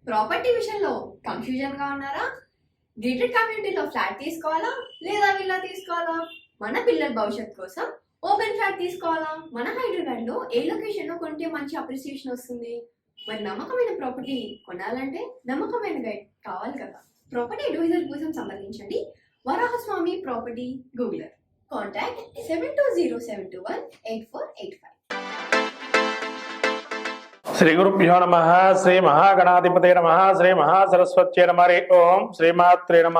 Property విషయంలో confusion గా ఉన్నారా? గేటెడ్ కమ్యూనిటీలో ఫ్లాట్ తీసుకోవాలా లేదా విల్లా తీసుకోవాలా? మన పిల్లల భవిష్యత్ కోసం ఓపెన్ ఫ్లాట్ తీసుకోవాలా? మన హైదరాబాద్ లో ఏ లొకేషన్ లో కొంటే మంచి అప్రిసియేషన్ వస్తుంది? మరి నమ్మకమైన ప్రాపర్టీ కొనాలంటే నమ్మకమైన గైడ్ కావాలి కదా. ప్రాపర్టీ అడ్వైజర్ కోసం సంప్రదించండి వరాహస్వామి ప్రాపర్టీ గూగులర్. కాంటాక్ట్ 7207218485. శ్రీ గురుభ్యో నమ. శ్రీ మహాగణాధిపతే నమ. శ్రీ మహాసరస్వత్యే నమ. ఓం శ్రీమాత్రే నమ.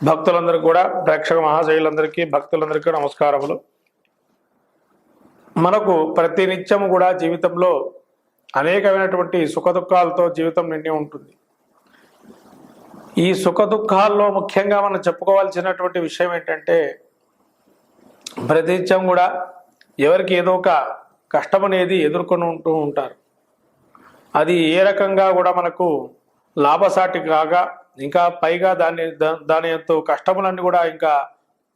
భక్తులందరికీ కూడా, ప్రేక్షక మహాశైలందరికీ, భక్తులందరికీ నమస్కారములు. మనకు ప్రతి నిత్యము కూడా జీవితంలో అనేకమైనటువంటి సుఖదుఖాలతో జీవితం నిండి ఉంటుంది. ఈ సుఖదుఖాల్లో ముఖ్యంగా మనం చెప్పుకోవాల్సినటువంటి విషయం ఏంటంటే, ప్రతి నిత్యం కూడా ఎవరికి ఏదో ఒక కష్టం అనేది ఎదుర్కొని ఉంటూ ఉంటారు. అది ఏ రకంగా కూడా మనకు లాభసాటి కాగా ఇంకా పైగా దాని ఎంతో కష్టములన్నీ కూడా ఇంకా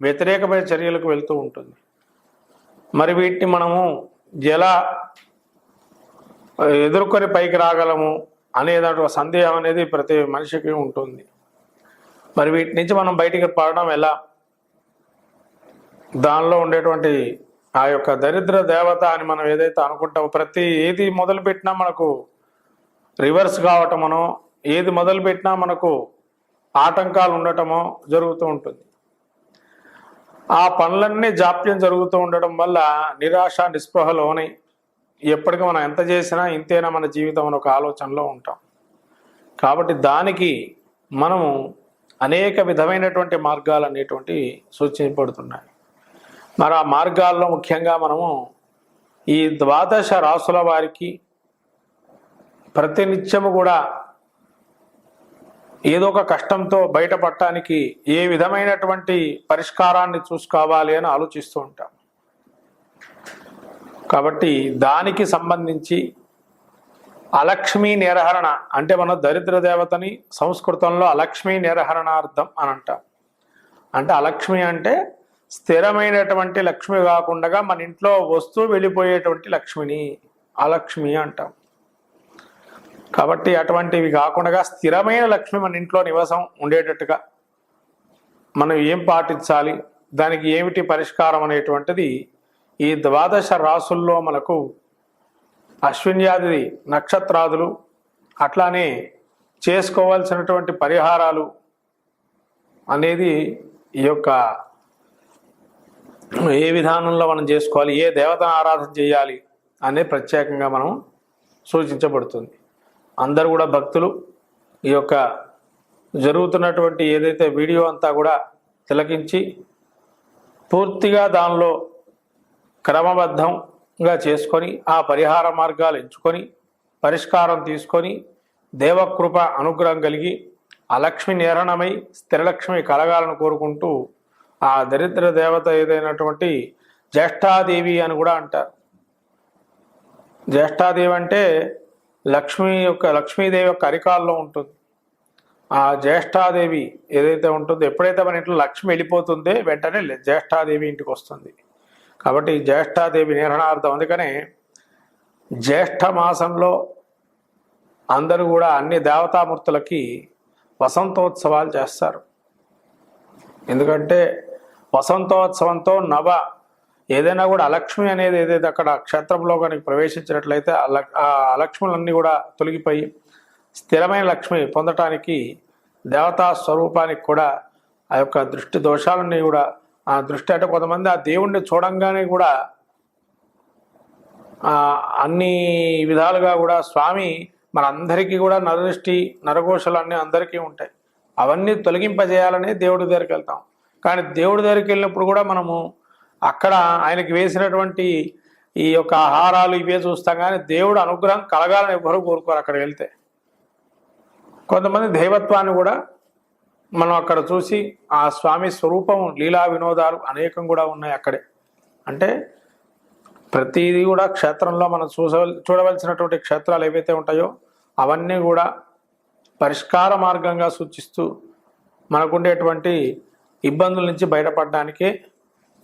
వ్యతిరేకమైన చర్యలకు వెళ్తూ ఉంటుంది. మరి వీటిని మనము ఎలా ఎదుర్కొని పైకి రాగలము అనేటువంటి సందేహం అనేది ప్రతి మనిషికి ఉంటుంది. మరి వీటి నుంచి మనం బయటికి పడడం ఎలా? దానిలో ఉండేటువంటి ఆ యొక్క దరిద్ర దేవత అని మనం ఏదైతే అనుకుంటామో, ఏది మొదలుపెట్టినా మనకు రివర్స్ కావటమనో, ఏది మొదలుపెట్టినా మనకు ఆటంకాలు ఉండటమో జరుగుతూ ఉంటుంది. ఆ పనులన్నీ జాప్యం జరుగుతూ ఉండడం వల్ల నిరాశ నిస్పృహలోని ఎప్పటికీ మనం ఎంత చేసినా ఇంతేనా మన జీవితం అని ఒక ఆలోచనలో ఉంటాం. కాబట్టి దానికి మనము అనేక విధమైనటువంటి మార్గాలు అనేటువంటివి సూచించబడుతున్నాయి. మరి ఆ మార్గాల్లో ముఖ్యంగా మనము ఈ 12 రాసుల వారికి ప్రతినిత్యము కూడా ఏదో ఒక కష్టంతో బయటపడటానికి ఏ విధమైనటువంటి పరిష్కారాన్ని చూసుకోవాలి అని ఆలోచిస్తూ ఉంటాం. కాబట్టి దానికి సంబంధించి అలక్ష్మీ నిరహరణ అంటే మన దరిద్ర దేవతని సంస్కృతంలో అలక్ష్మీ నిరహరణార్థం అని అంటాం. అంటే అలక్ష్మి అంటే స్థిరమైనటువంటి లక్ష్మి కాకుండా మన ఇంట్లో వస్తువు వెళ్ళిపోయేటువంటి లక్ష్మిని అలక్ష్మి అంటాం. కాబట్టి అటువంటివి కాకుండా స్థిరమైన లక్ష్మి మన ఇంట్లో నివాసం ఉండేటట్టుగా మనం ఏం పాటించాలి, దానికి ఏమిటి పరిష్కారం అనేటువంటిది ఈ 12 రాసుల్లో మనకు అశ్విన్యాది నక్షత్రాదులు అట్లానే చేసుకోవాల్సినటువంటి పరిహారాలు అనేది ఈ యొక్క ఏ విధానంలో మనం చేసుకోవాలి, ఏ దేవతను ఆరాధన చేయాలి అనేది ప్రత్యేకంగా మనం సూచించబడుతుంది. అందరూ కూడా భక్తులు ఈ యొక్క జరుగుతున్నటువంటి ఏదైతే వీడియో అంతా కూడా తిలకించి పూర్తిగా దానిలో క్రమబద్ధంగా చేసుకొని ఆ పరిహార మార్గాలు ఎంచుకొని పరిష్కారం తీసుకొని దేవకృప అనుగ్రహం కలిగి అలక్ష్మి నిరహరణమై స్థిరలక్ష్మి కలగాలని కోరుకుంటూ ఆ దరిద్ర దేవత ఏదైనటువంటి జ్యేష్ఠాదేవి అని కూడా అంటారు. జ్యేష్ఠాదేవి అంటే లక్ష్మీదేవి యొక్క అరికాల్లో ఉంటుంది. ఆ జ్యేష్ఠాదేవి ఏదైతే ఉంటుందో, ఎప్పుడైతే మన ఇంట్లో లక్ష్మి వెళ్ళిపోతుందో వెంటనే జ్యేష్ఠాదేవి ఇంటికి వస్తుంది. కాబట్టి జ్యేష్ఠాదేవి నిర్హరణార్థం. అందుకనే జ్యేష్ఠ మాసంలో అందరూ కూడా అన్ని దేవతామూర్తులకి వసంతోత్సవాలు చేస్తారు. ఎందుకంటే వసంతోత్సవంతో ఏదైనా కూడా అలక్ష్మి అనేది ఏదైతే అక్కడ క్షేత్రంలో కనుక ప్రవేశించినట్లయితే ఆ అలక్ష్ములన్నీ కూడా తొలగిపోయి స్థిరమైన లక్ష్మి పొందటానికి దేవతా స్వరూపానికి కూడా ఆ యొక్క దృష్టి దోషాలన్నీ కూడా, ఆ దృష్టి అంటే కొంతమంది ఆ దేవుణ్ణి చూడంగానే కూడా అన్ని విధాలుగా కూడా స్వామి మనందరికీ కూడా నరదృష్టి నరఘోషలు అన్నీ అందరికీ ఉంటాయి. అవన్నీ తొలగింపజేయాలని దేవుడి దగ్గరికి వెళ్తాం. కానీ దేవుడి దగ్గరికి వెళ్ళినప్పుడు కూడా మనము అక్కడ ఆయనకి వేసినటువంటి ఈ యొక్క ఆహారాలు ఇవే చూస్తాం, కానీ దేవుడు అనుగ్రహం కలగాలని ఎవరు కోరుకోరు. అక్కడ వెళ్తే కొంతమంది దైవత్వాన్ని కూడా మనం అక్కడ చూసి ఆ స్వామి స్వరూపం లీలా వినోదాలు అనేకం కూడా ఉన్నాయి అక్కడే. అంటే ప్రతిదీ కూడా క్షేత్రంలో మనం చూడవలసినటువంటి క్షేత్రాలు ఏవైతే ఉంటాయో అవన్నీ కూడా పరిష్కార మార్గంగా సూచిస్తూ మనకుండేటువంటి ఇబ్బందుల నుంచి బయటపడడానికే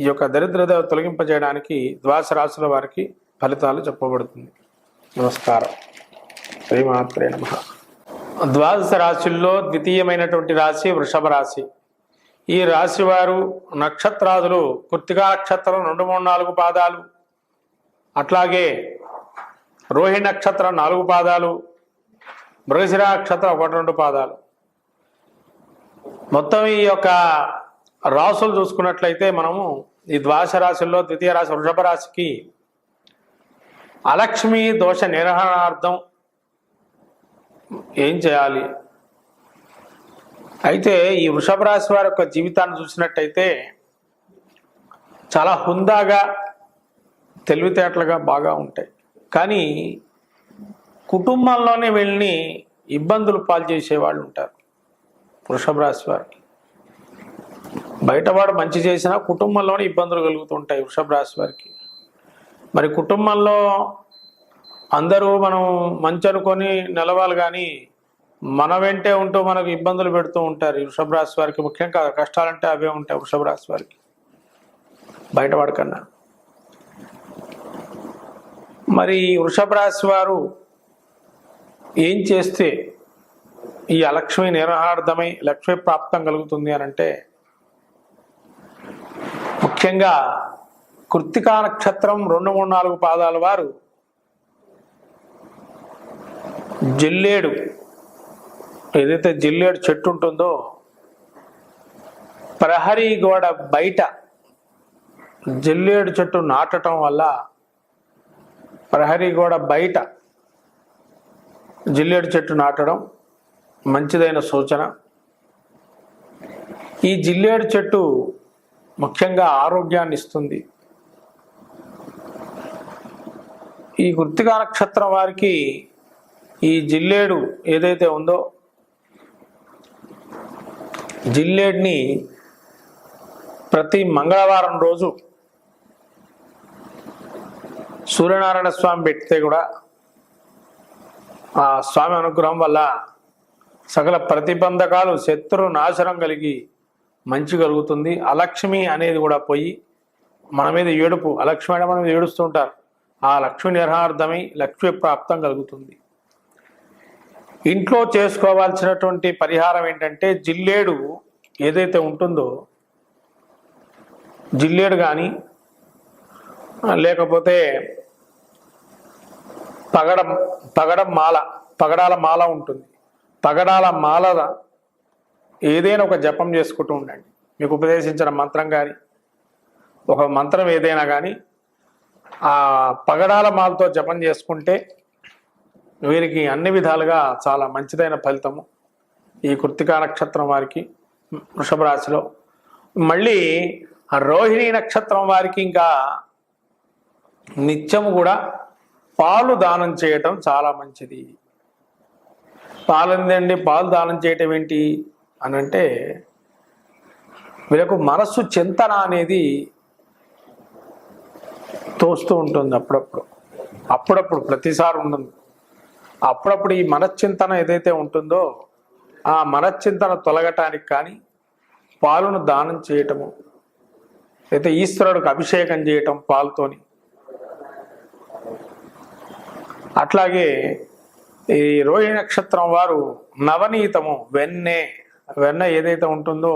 ఈ యొక్క దరిద్రత తొలగింపజేయడానికి 12 రాశుల వారికి ఫలితాలు చెప్పబడుతుంది. నమస్కారం. శ్రీమాత్రే నమః. ద్వాదశ రాశుల్లో ద్వితీయమైనటువంటి రాశి వృషభ రాశి. ఈ రాశి వారు నక్షత్రాదులు కృత్తికా నక్షత్రం 2, 3, 4 పాదాలు, అట్లాగే రోహిణి నక్షత్రం 4 పాదాలు, మృగశిర నక్షత్రం 1, 2 పాదాలు. మొత్తం ఈ యొక్క రాసులు చూసుకున్నట్లయితే మనము ఈ ద్వాదశ రాశుల్లో ద్వితీయ రాశి వృషభ రాశికి అలక్ష్మి దోష నిర్వహణార్థం ఏం చేయాలి? అయితే ఈ వృషభ రాశి వారి యొక్క జీవితాన్ని చూసినట్టయితే చాలా హుందాగా తెలివితేటలుగా బాగా ఉంటాయి. కానీ కుటుంబంలోనే వీళ్ళని ఇబ్బందులు పాలు చేసేవాళ్ళు ఉంటారు వృషభ రాశి వారికి. బయటవాడు మంచి చేసినా కుటుంబంలోనే ఇబ్బందులు కలుగుతుంటాయి వృషభ రాశి వారికి. మరి కుటుంబంలో అందరూ మనం మంచి అనుకొని నిలవాలి, కానీ మన వెంటే ఉంటూ మనకు ఇబ్బందులు పెడుతూ ఉంటారు ఈ వృషభ రాశి వారికి. ముఖ్యంగా కష్టాలంటే అవే ఉంటాయి వృషభ రాశి వారికి బయటవాడి కన్నా. మరి వృషభ రాశి వారు ఏం చేస్తే ఈ అలక్ష్మి నిర్వహణార్థమై లక్ష్మీ ప్రాప్తం కలుగుతుంది అని అంటే, ముఖ్యంగా కృత్తికా నక్షత్రం 2, 3, 4 పాదాల వారు జిల్లేడు, ఏదైతే జిల్లేడు చెట్టు ఉంటుందో ప్రహరీ గోడ బయట జిల్లేడు చెట్టు నాటడం వల్ల, ప్రహరీ గోడ బయట జిల్లేడు చెట్టు నాటడం మంచిదైన సూచన. ఈ జిల్లేడు చెట్టు ముఖ్యంగా ఆరోగ్యాన్ని ఇస్తుంది. ఈ కృత్తికా నక్షత్రం వారికి ఈ జిల్లేడు ఏదైతే ఉందో, జిల్లేడుని ప్రతి మంగళవారం రోజు సూర్యనారాయణ స్వామి పెడితే కూడా ఆ స్వామి అనుగ్రహం వల్ల సకల ప్రతిబంధకాలు, శత్రు నాశనం కలిగి మంచి కలుగుతుంది. అలక్ష్మి అనేది కూడా పోయి మన మీద ఏడుపు, అలక్ష్మి అంటే మన మీద ఏడుస్తుంటారు, ఆ లక్ష్మి నిర్వహణార్థమై లక్ష్మి ప్రాప్తం కలుగుతుంది. ఇంట్లో చేసుకోవాల్సినటువంటి పరిహారం ఏంటంటే, జిల్లేడు ఏదైతే ఉంటుందో, జిల్లేడు కానీ లేకపోతే పగడాల మాల ఉంటుంది. పగడాల మాల ఏదైనా ఒక జపం చేసుకుంటూ ఉండండి. మీకు ఉపదేశించిన మంత్రం కానీ ఒక మంత్రం ఏదైనా కానీ ఆ పగడాల మాలతో జపం చేసుకుంటే వీరికి అన్ని విధాలుగా చాలా మంచిదైన ఫలితము ఈ కృత్తికా నక్షత్రం వారికి వృషభ రాశిలో. మళ్ళీ రోహిణి నక్షత్రం వారికి ఇంకా నిత్యము కూడా పాలు దానం చేయటం చాలా మంచిది. పాలందండి, పాలు దానం చేయటం ఏంటి అని అంటే, వీళ్ళకు మనస్సు చింతన అనేది తోస్తూ ఉంటుంది అప్పుడప్పుడు ప్రతిసారి ఉంటుంది. అప్పుడప్పుడు ఈ మనశ్చింతన ఏదైతే ఉంటుందో ఆ మనశ్చింతన తొలగటానికి కానీ పాలును దానం చేయటము, అయితే ఈశ్వరుడికి అభిషేకం చేయటం పాలుతోని. అట్లాగే ఈ రోహిణి నక్షత్రం వారు నవనీతము, వెన్న ఏదైతే ఉంటుందో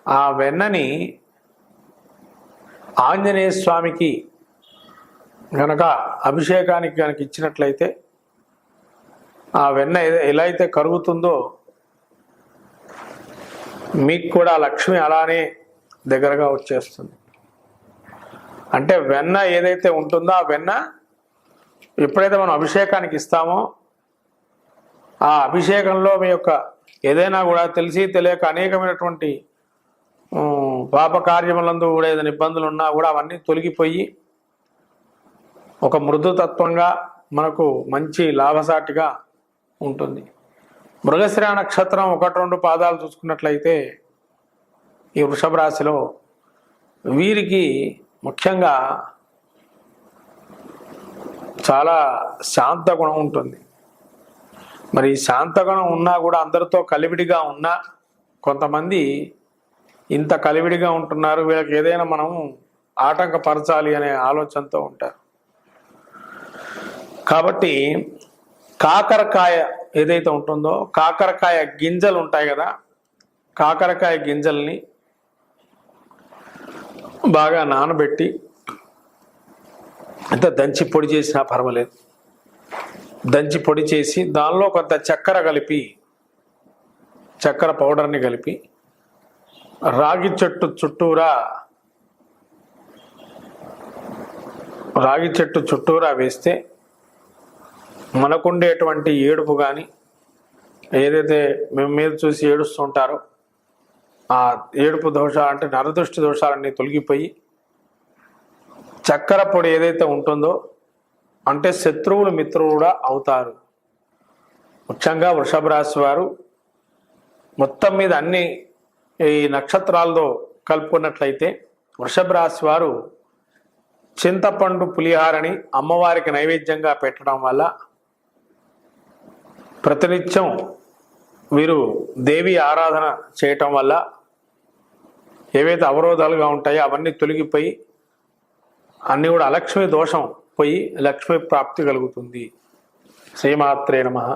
ఆ వెన్నని ఆంజనేయ స్వామికి గనక అభిషేకానికి కనుక ఇచ్చినట్లయితే ఆ వెన్న ఎలా అయితే కరుగుతుందో మీకు కూడా లక్ష్మి అలానే దగ్గరగా వచ్చేస్తుంది. అంటే వెన్న ఏదైతే ఉంటుందో ఆ వెన్న ఎప్పుడైతే మనం అభిషేకానికి ఇస్తామో ఆ అభిషేకంలో మీ యొక్క ఏదైనా కూడా తెలిసి తెలియక అనేకమైనటువంటి పాప కార్యములందు కూడా ఏదైనా ఇబ్బందులు ఉన్నా కూడా అవన్నీ తొలగిపోయి ఒక మృదుతత్వంగా మనకు మంచి లాభసాటిగా ఉంటుంది. మృగశిర నక్షత్రం 1, 2 పాదాలు చూసుకున్నట్లయితే ఈ వృషభ రాశిలో వీరికి ముఖ్యంగా చాలా శాంత గుణం ఉంటుంది. మరి శాంత గుణం ఉన్నా కూడా అందరితో కలివిడిగా ఉన్నా, కొంతమంది ఇంత కలివిడిగా ఉంటున్నారు, వీళ్ళకి ఏదైనా మనము ఆటంకపరచాలి అనే ఆలోచనతో ఉంటారు. కాబట్టి కాకరకాయ ఏదైతే ఉంటుందో కాకరకాయ గింజలు ఉంటాయి కదా, కాకరకాయ గింజల్ని బాగా నానబెట్టి అంత దంచి పొడి చేసినా పర్వాలేదు, దంచి పొడి చేసి దానిలో కొంత చక్కెర కలిపి, చక్కెర పౌడర్ని కలిపి రాగి చెట్టు చుట్టూరా వేస్తే మనకుండేటువంటి ఏడుపు కానీ ఏదైతే మేము మీద చూసి ఏడుస్తుంటారో ఆ ఏడుపు దోషాలు అంటే నరదృష్టి దోషాలన్నీ తొలగిపోయి చక్కెర పొడి ఏదైతే ఉంటుందో అంటే శత్రువులు మిత్రులు కూడా అవుతారు. ముఖ్యంగా వృషభ రాశి వారు మొత్తం మీద అన్ని ఈ నక్షత్రాలతో కలుపుకున్నట్లయితే వృషభ రాశి వారు చింతపండు పులిహారని అమ్మవారికి నైవేద్యంగా పెట్టడం వల్ల ప్రతినిత్యం వీరు దేవి ఆరాధన చేయటం వల్ల ఏవైతే అవరోధాలుగా ఉంటాయో అవన్నీ తొలగిపోయి అన్నీ కూడా అలక్ష్మి దోషం పోయి లక్ష్మీ ప్రాప్తి కలుగుతుంది. శ్రీమాత్రే నమః.